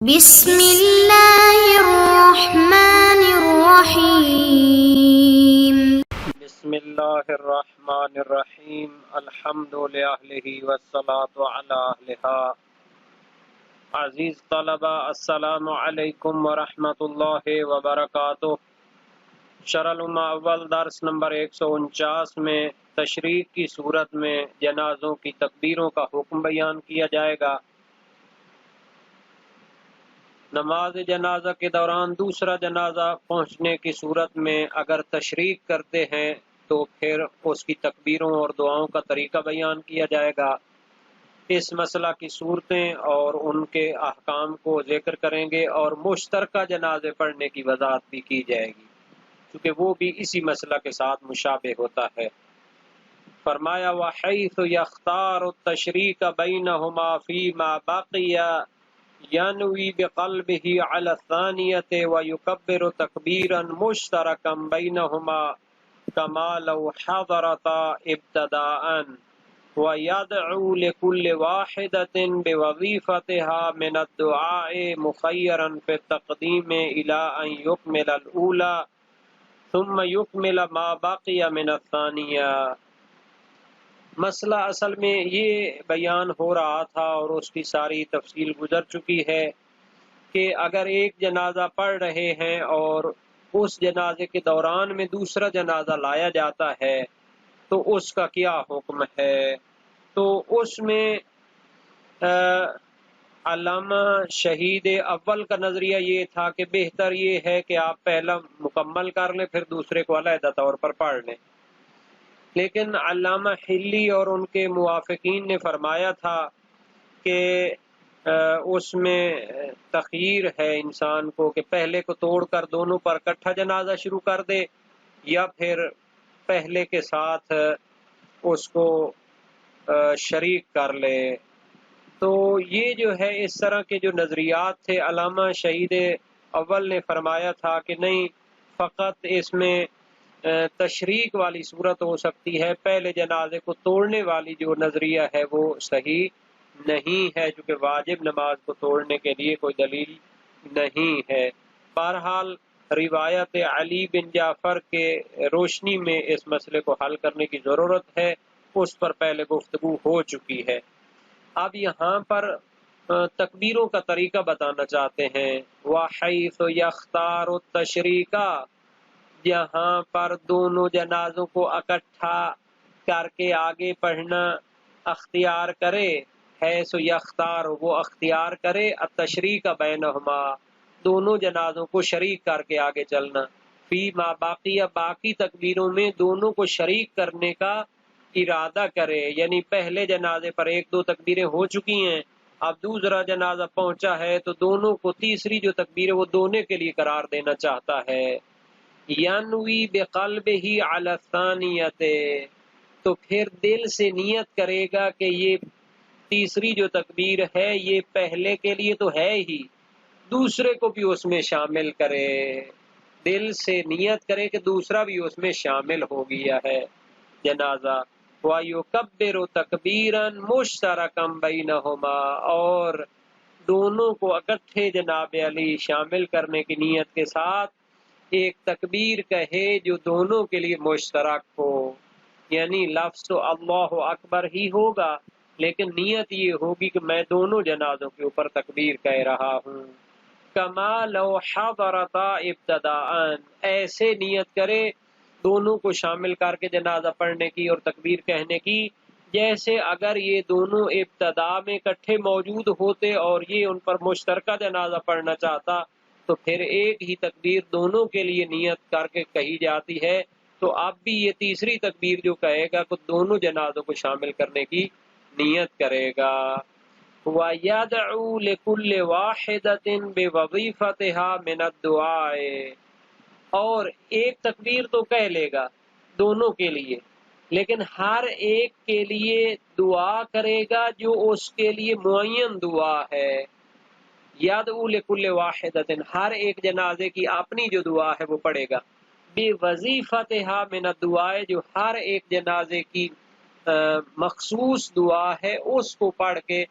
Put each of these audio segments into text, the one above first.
بسم اللہ الرحمن الرحیم۔ بسم اللہ الرحمن الرحیم۔ الحمد للہ والصلاة علی اہلہا۔ عزیز طلبہ، السلام علیکم ورحمۃ اللہ وبرکاتہ۔ شرح الامہ اول درس نمبر 149 میں تشریق کی صورت میں جنازوں کی تکبیروں کا حکم بیان کیا جائے گا۔ نماز جنازہ کے دوران دوسرا جنازہ پہنچنے کی صورت میں اگر تشریق کرتے ہیں تو پھر اس کی تکبیروں اور دعاؤں کا طریقہ بیان کیا جائے گا۔ اس مسئلہ کی صورتیں اور ان کے احکام کو ذکر کریں گے اور مشترکہ جنازے پڑھنے کی وضاحت بھی کی جائے گی، کیونکہ وہ بھی اسی مسئلہ کے ساتھ مشابہ ہوتا ہے۔ فرمایا وَحَيْثُ يَخْتَارُ التَّشْرِيكَ بَيْنَهُمَا فِيمَا بَقِيَ ينوی بقلبہ علی الثانیۃ ویکبر تکبیرا مشترکا بینہما کما لو حضرتا ابتداء ویدعو لکل واحدۃ بوظیفتها من الدعاء مخیرا فی التقدیم الی ان یکمل الاولی ثم یکمل ما بقی من الثانیہ۔ مسئلہ اصل میں یہ بیان ہو رہا تھا اور اس کی ساری تفصیل گزر چکی ہے کہ اگر ایک جنازہ پڑھ رہے ہیں اور اس جنازے کے دوران میں دوسرا جنازہ لایا جاتا ہے تو اس کا کیا حکم ہے۔ تو اس میں علامہ شہید اول کا نظریہ یہ تھا کہ بہتر یہ ہے کہ آپ پہلا مکمل کر لیں پھر دوسرے کو علیحدہ طور پر پڑھ لیں، لیکن علامہ حلی اور ان کے موافقین نے فرمایا تھا کہ اس میں تخییر ہے انسان کو کہ پہلے کو توڑ کر دونوں پر اکٹھا جنازہ شروع کر دے یا پھر پہلے کے ساتھ اس کو شریک کر لے۔ تو یہ جو ہے اس طرح کے جو نظریات تھے، علامہ شہید اول نے فرمایا تھا کہ نہیں، فقط اس میں تشریک والی صورت ہو سکتی ہے، پہلے جنازے کو توڑنے والی جو نظریہ ہے وہ صحیح نہیں ہے، چونکہ واجب نماز کو توڑنے کے لیے کوئی دلیل نہیں ہے۔ بہرحال روایت علی بن جعفر کے روشنی میں اس مسئلے کو حل کرنے کی ضرورت ہے، اس پر پہلے گفتگو ہو چکی ہے۔ اب یہاں پر تکبیروں کا طریقہ بتانا چاہتے ہیں۔ وَحَيْثُ يَخْتَارُ التَّشْرِيكَ، جہاں پر دونوں جنازوں کو اکٹھا کر کے آگے پڑھنا اختیار کرے، حیث یختار وہ اختیار کرے، التشریک بینہما دونوں جنازوں کو شریک کر کے آگے چلنا، فی ما باقیہ باقی تکبیروں میں دونوں کو شریک کرنے کا ارادہ کرے، یعنی پہلے جنازے پر ایک دو تکبیریں ہو چکی ہیں، اب دوسرا جنازہ پہنچا ہے تو دونوں کو تیسری جو تکبیر ہے وہ دونوں کے لیے قرار دینا چاہتا ہے۔ ینوی بقلبہ علی الثانیۃ، تو پھر دل سے نیت کرے گا کہ یہ تیسری جو تکبیر ہے یہ پہلے کے لیے تو ہے ہی، دوسرے کو بھی اس میں شامل کرے، دل سے نیت کرے کہ دوسرا بھی اس میں شامل ہو گیا ہے جنازہ۔ وَيُكَبِّرُ تَكْبِيرًا مُشْتَرَكًا بَيْنَهُمَا، اور دونوں کو اکٹھے جناب علی شامل کرنے کی نیت کے ساتھ ایک تکبیر کہے جو دونوں کے لیے مشترک ہو، یعنی لفظ تو اللہ اکبر ہی ہوگا لیکن نیت یہ ہوگی کہ میں دونوں جنازوں کے اوپر تکبیر کہہ رہا ہوں۔ کما لو حضرتا ابتداء، ایسے نیت کرے دونوں کو شامل کر کے جنازہ پڑھنے کی اور تکبیر کہنے کی جیسے اگر یہ دونوں ابتدا میں اکٹھے موجود ہوتے اور یہ ان پر مشترکہ جنازہ پڑھنا چاہتا تو پھر ایک ہی تکبیر دونوں کے لیے نیت کر کے کہی جاتی ہے، تو اب بھی یہ تیسری تکبیر جو کہے گا کہ دونوں جنازوں کو شامل کرنے کی نیت کرے گا۔ وَيَدْعُو لِكُلِّ وَاحِدَةٍ بِوَظِيفَتِهَا مِنَ الدُّعَاءِ، اور ایک تکبیر تو کہہ لے گا دونوں کے لیے لیکن ہر ایک کے لیے دعا کرے گا جو اس کے لیے معین دعا ہے۔ یدعو لکل واحدۃ، ہر ایک جنازے کی اپنی جو دعا ہے وہ پڑھے گا، بوظیفتها من الدعاء، جو ہر ایک جنازے کی مخصوص دعا ہے اس کو پڑھ کے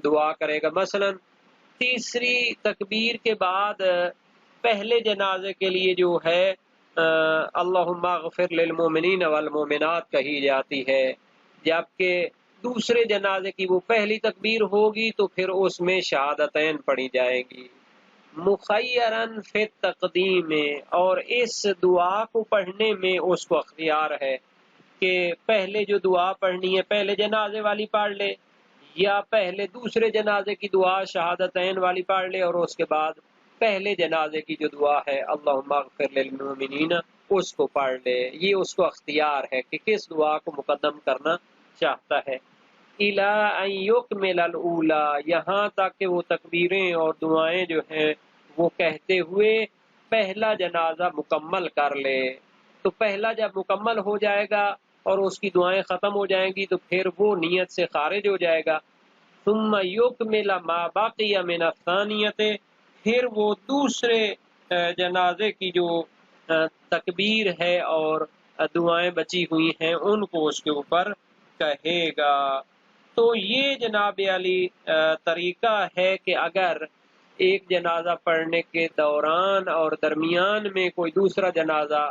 دعا کرے گا۔ مثلا تیسری تکبیر کے بعد پہلے جنازے کے لیے جو ہے اللہم اغفر للمؤمنین والمؤمنات کہی جاتی ہے، جبکہ دوسرے جنازے کی وہ پہلی تکبیر ہوگی تو پھر اس میں شہادتین پڑھی جائیں گی۔ مخیرن فی التقدیم، اور اس دعا کو پڑھنے میں اس کو اختیار ہے کہ پہلے جو دعا پڑھنی ہے پہلے جنازے والی پڑھ لے، یا پہلے دوسرے جنازے کی دعا شہادتین والی پڑھ لے اور اس کے بعد پہلے جنازے کی جو دعا ہے اللہم اغفر للمؤمنین اس کو پڑھ لے۔ یہ اس کو اختیار ہے کہ کس دعا کو مقدم کرنا چاہتا ہے۔ الی ان یکمل الاولی، یہاں تک کہ وہ تکبیریں اور دعائیں جو ہیں وہ کہتے ہوئے پہلا جنازہ مکمل کر لے۔ تو پہلا جب مکمل ہو جائے گا اور اس کی دعائیں ختم ہو جائیں گی تو پھر وہ نیت سے خارج ہو جائے گا۔ ثم یکمل ما بقی من الثانیۃ، پھر وہ دوسرے جنازے کی جو تکبیر ہے اور دعائیں بچی ہوئی ہیں ان کو اس کے اوپر کہے گا۔ تو یہ جناب علی طریقہ ہے کہ اگر ایک جنازہ پڑھنے کے دوران اور درمیان میں کوئی دوسرا جنازہ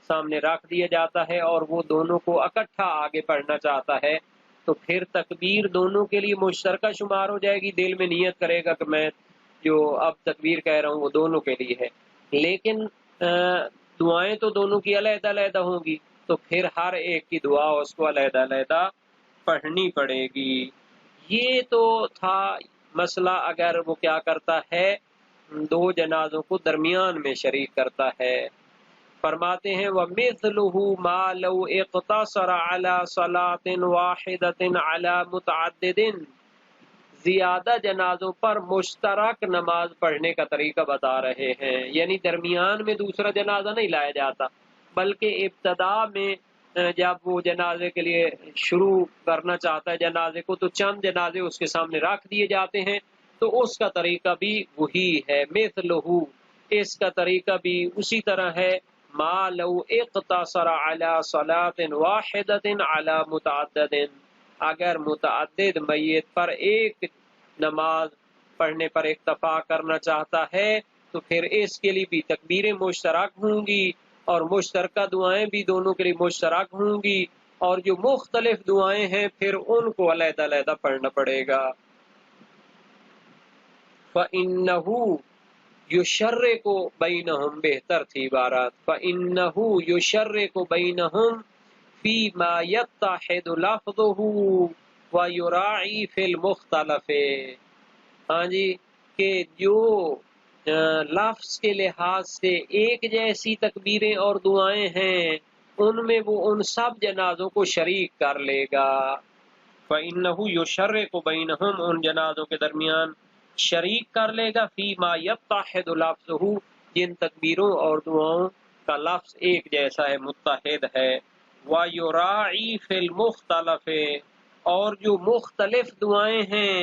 سامنے رکھ دیا جاتا ہے اور وہ دونوں کو اکٹھا آگے پڑھنا چاہتا ہے تو پھر تکبیر دونوں کے لیے مشترکہ شمار ہو جائے گی، دل میں نیت کرے گا کہ میں جو اب تکبیر کہہ رہا ہوں وہ دونوں کے لیے ہے، لیکن دعائیں تو دونوں کی علیحدہ علیحدہ ہوں گی تو پھر ہر ایک کی دعا اس کو علیحدہ علیحدہ پڑھنی پڑے گی۔ یہ تو تھا مسئلہ اگر وہ کیا کرتا ہے، دو جنازوں کو درمیان میں شریک کرتا ہے۔ فرماتے ہیں وَمِثْلُهُ مَا لَوْ اِقْتَصَرَ عَلَى صَلَاةٍ وَاحِدَةٍ عَلَى مُتَعَدِّدٍ، زیادہ جنازوں پر مشترک نماز پڑھنے کا طریقہ بتا رہے ہیں، یعنی درمیان میں دوسرا جنازہ نہیں لایا جاتا بلکہ ابتدا میں جب وہ جنازے کے لیے شروع کرنا چاہتا ہے جنازے کو تو چند جنازے اس کے سامنے رکھ دیے جاتے ہیں، تو اس کا طریقہ بھی وہی ہے۔ مثلہ، اس کا طریقہ بھی اسی طرح ہے، ما لو اقتصر علی صلاۃ واحدۃ علی متعدد، اگر متعدد میت پر ایک نماز پڑھنے پر اکتفا کرنا چاہتا ہے تو پھر اس کے لیے بھی تکبیریں مشترک ہوں گی اور مشترکہ دعائیں بھی دونوں کے لیے مشترک ہوں گی، اور جو مختلف دعائیں ہیں پھر ان کو علیحدہ علیحدہ پڑھنا پڑے گا۔ فَإِنَّهُ یشرک بینہم، بہتر تھی عبارات، فَإِنَّهُ یشرک بینہم فِیما یتحد لفظہ ویراعی فی المختلف، ہاں جی، کہ جو لفظ کے لحاظ سے ایک جیسی تکبیریں اور دعائیں ہیں ان میں وہ ان سب جنازوں کو شریک کر لے گا۔ فَإِنَّهُ یشرک بینہم، ان جنازوں کے درمیان شریک کر لے گا، فیما یتحد لفظہ، جن تکبیروں اور دعاؤں کا لفظ ایک جیسا ہے، متحد ہے، وَيُرَاعِي فِي الْمُخْتَلَفِ، اور جو مختلف دعائیں ہیں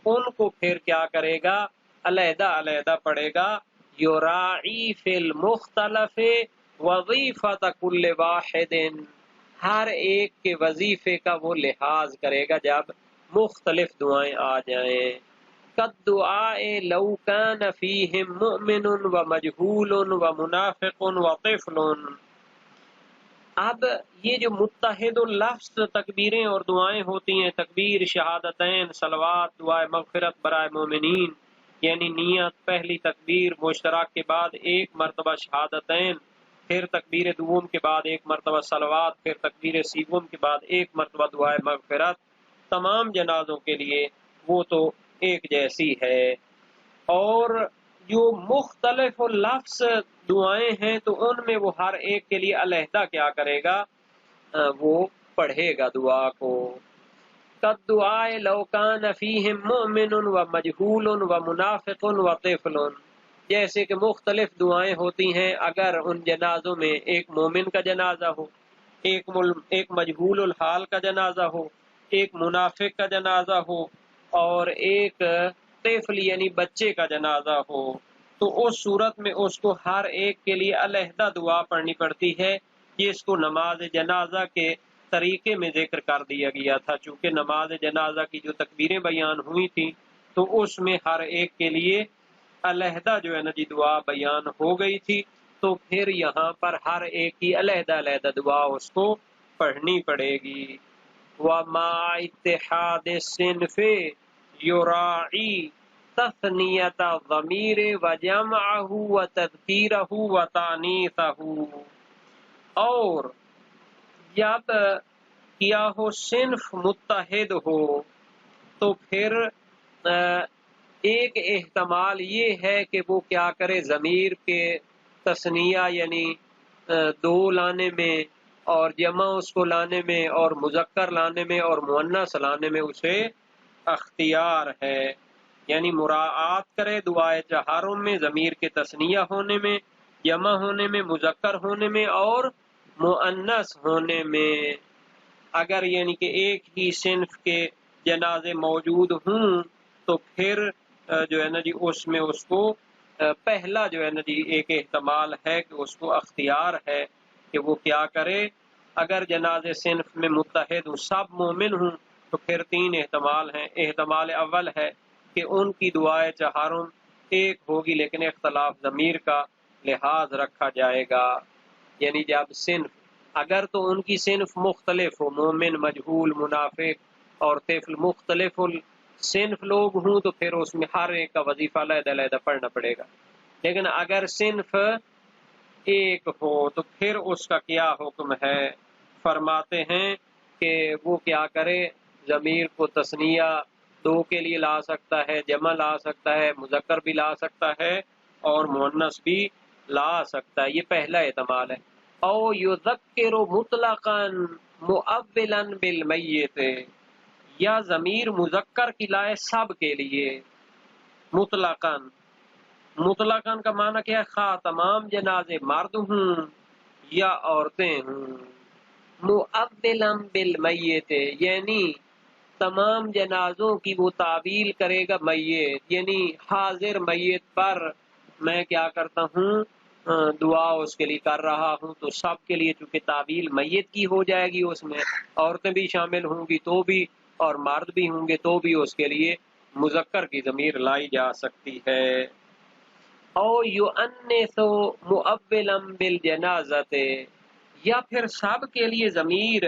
ان کو پھر کیا کرے گا، علیحدہ علیحدہ پڑھے گا۔ یُرَاعِي فِي الْمُخْتَلَفِ وَظِیفَةَ كُلِّ وَاحِدٍ، ہر ایک کے وظیفے کا وہ لحاظ کرے گا جب مختلف دعائیں آ جائیں۔ كالدعاء لو كان فيهم مؤمن ومجهول ومنافق وطفل، اب یہ جو متحد اللفظ تکبیریں اور دعائیں ہوتی ہیں، تکبیر، شہادتین، صلوات، دعائے مغفرت برائے مومنین، یعنی نیت، پہلی تکبیر مشترک کے بعد ایک مرتبہ شہادتین، پھر تکبیر دوم کے بعد ایک مرتبہ صلوات، پھر تکبیر سیوم کے بعد ایک مرتبہ دعائے مغفرت، تمام جنازوں کے لیے وہ تو ایک جیسی ہے۔ اور جو مختلف لفظ دعائیں ہیں تو ان میں وہ ہر ایک کے لیے علیحدہ کیا کرے گا، وہ پڑھے گا دعا کو۔ كالدعاء لو كان فيهم مؤمن ومجهول ومنافق وطفل، جیسے کہ مختلف دعائیں ہوتی ہیں اگر ان جنازوں میں ایک مومن کا جنازہ ہو، ایک مجہول الحال کا جنازہ ہو، ایک منافق کا جنازہ ہو اور ایک طفل یعنی بچے کا جنازہ ہو، تو اس صورت میں اس کو ہر ایک کے لیے علیحدہ دعا پڑھنی پڑتی ہے۔ یہ اس کو نماز جنازہ کے طریقے میں ذکر کر دیا گیا تھا، چونکہ نماز جنازہ کی جو تکبیریں بیان ہوئی تھیں تو اس میں ہر ایک کے لیے علیحدہ جو ہے نا جی دعا بیان ہو گئی تھی، تو پھر یہاں پر ہر ایک کی علیحدہ علیحدہ دعا اس کو پڑھنی پڑے گی۔ وَمَا اتحاد صنف یراعی تثنیت ضمیر وجمعہ وتذکیرہ وتانیثہ، اور جب کیا ہو صنف متحد ہو تو پھر ایک احتمال یہ ہے کہ وہ کیا کرے، ضمیر کے تثنیہ یعنی دو لانے میں اور جمع اس کو لانے میں اور مذکر لانے میں اور مؤنث لانے میں اسے اختیار ہے، یعنی مراعات کرے دعائے چہارم میں ضمیر کے تثنیہ ہونے میں، جمع ہونے میں، مذکر ہونے میں اور مؤنث ہونے میں۔ اگر یعنی کہ ایک ہی صنف کے جنازے موجود ہوں تو پھر جو ہے نا جی اس میں اس کو پہلا جو ہے نا جی ایک احتمال ہے کہ اس کو اختیار ہے کہ وہ کیا کرے، اگر جنازے صنف میں متحد ہوں، سب مومن ہوں، تو پھر تین احتمال ہیں۔ احتمال اول ہے کہ ان کی دعائے چہارم ایک ہوگی لیکن اختلاف ضمیر کا لحاظ رکھا جائے گا، یعنی جب صنف اگر تو ان کی صنف مختلف ہو، مومن، مجہول، منافق اور طفل مختلف صنف لوگ ہوں تو پھر اس میں ہر ایک کا وظیفہ علیحدہ علیحدہ پڑھنا پڑے گا، لیکن اگر صنف ایک ہو تو پھر اس کا کیا حکم ہے؟ فرماتے ہیں کہ وہ کیا کرے، ضمیر کو تثنیہ دو کے لیے لا سکتا ہے، جمع لا سکتا ہے، مذکر بھی لا سکتا ہے اور مؤنث بھی لا سکتا ہے، یہ پہلا احتمال ہے۔ او یذکر مطلقا مؤولا بالمیت، یا ضمیر مذکر کی لائے سب کے لیے مطلقاً۔ مطلقاً کا معنی کیا ہے؟ خواہ تمام جنازے مرد ہوں یا عورتیں ہوں۔ مؤولا بالمیت یعنی تمام جنازوں کی وہ تعویل کرے گا میت، یعنی حاضر میت پر میں کیا کرتا ہوں، دعا اس کے لیے کر رہا ہوں، تو سب کے لیے چونکہ تعویل میت کی ہو جائے گی، اس میں عورتیں بھی شامل ہوں گی تو بھی اور مرد بھی ہوں گے تو بھی اس کے لیے مذکر کی ضمیر لائی جا سکتی ہے۔ او یؤنث مؤولا بالجنازۃ، یا پھر سب کے لیے ضمیر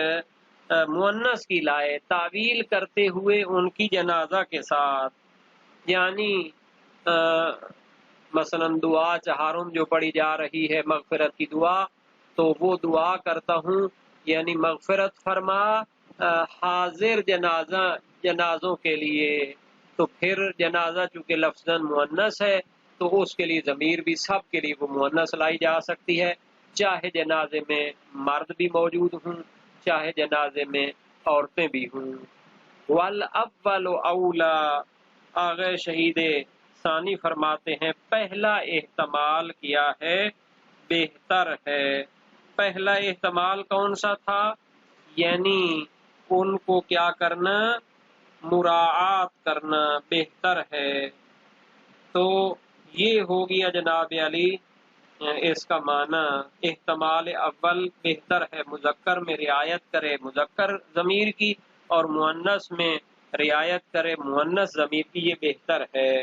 مؤنث کی لائے تعویل کرتے ہوئے ان کی جنازہ کے ساتھ، یعنی مثلا دعا چہارم جو پڑھی جا رہی ہے مغفرت کی دعا، تو وہ دعا کرتا ہوں یعنی مغفرت فرما حاضر جنازوں کے لیے، تو پھر جنازہ چونکہ لفظاً مؤنث ہے تو اس کے لیے ضمیر بھی سب کے لیے وہ مؤنث لائی جا سکتی ہے، چاہے جنازے میں مرد بھی موجود ہوں چاہے جنازے میں عورتیں بھی ہوں۔ والاول اولا، آگے شہید ثانی فرماتے ہیں پہلا احتمال کیا ہے، بہتر ہے۔ پہلا احتمال کون سا تھا؟ یعنی ان کو کیا کرنا، مراعات کرنا بہتر ہے، تو یہ ہو گیا جناب علی اس کا معنی۔ احتمال اول بہتر ہے، مذکر میں رعایت کرے مذکر ضمیر کی اور مؤنث میں رعایت کرے مؤنث ضمیر کی، یہ بہتر ہے۔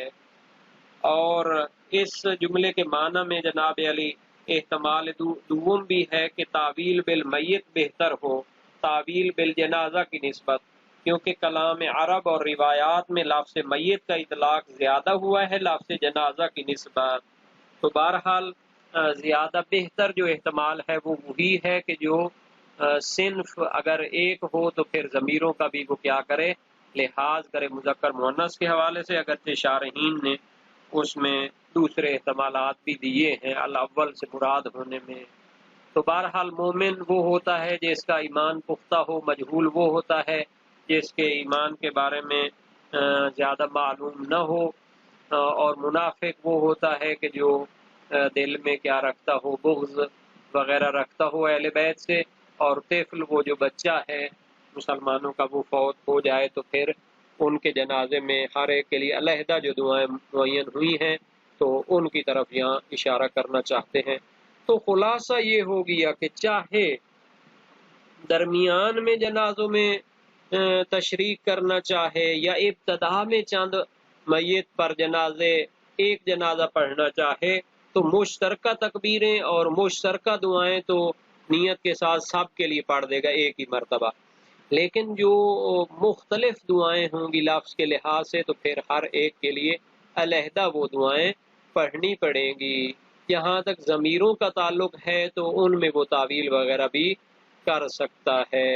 اور اس جملے کے معنی میں جناب علی احتمال دوم بھی ہے کہ تعویل بالمیت بہتر ہو تعویل بالجنازہ کی نسبت، کیونکہ کلام عرب اور روایات میں لفظ میت کا اطلاق زیادہ ہوا ہے لفظ جنازہ کی نسبت، تو بہرحال زیادہ بہتر جو احتمال ہے وہ وہی ہے کہ جو صنف اگر ایک ہو تو پھر ضمیروں کا بھی وہ کیا کرے، لحاظ کرے مذکر مؤنث کے حوالے سے، اگرچہ شارحین نے اس میں دوسرے احتمالات بھی دیے ہیں الاول سے مراد ہونے میں۔ تو بہرحال مومن وہ ہوتا ہے جس کا ایمان پختہ ہو، مجہول وہ ہوتا ہے جس کے ایمان کے بارے میں زیادہ معلوم نہ ہو، اور منافق وہ ہوتا ہے کہ جو دل میں کیا رکھتا ہو، بغض وغیرہ رکھتا ہو اہل بیت سے، اور طفل وہ جو بچہ ہے مسلمانوں کا وہ فوت ہو جائے تو پھر ان کے جنازے میں ہر ایک کے لیے علیحدہ جو دعائیں معین ہوئی ہیں تو ان کی طرف یہاں اشارہ کرنا چاہتے ہیں۔ تو خلاصہ یہ ہو گیا کہ چاہے درمیان میں جنازوں میں تشریک کرنا چاہے یا ابتدا میں چند میت پر جنازے ایک جنازہ پڑھنا چاہے تو مشترکہ تکبیریں اور مشترکہ دعائیں تو نیت کے ساتھ سب کے لیے پڑھ دے گا ایک ہی مرتبہ، لیکن جو مختلف دعائیں ہوں گی لفظ کے لحاظ سے تو پھر ہر ایک کے لیے علیحدہ وہ دعائیں پڑھنی پڑیں گی۔ جہاں تک ضمیروں کا تعلق ہے تو ان میں وہ تعویل وغیرہ بھی کر سکتا ہے۔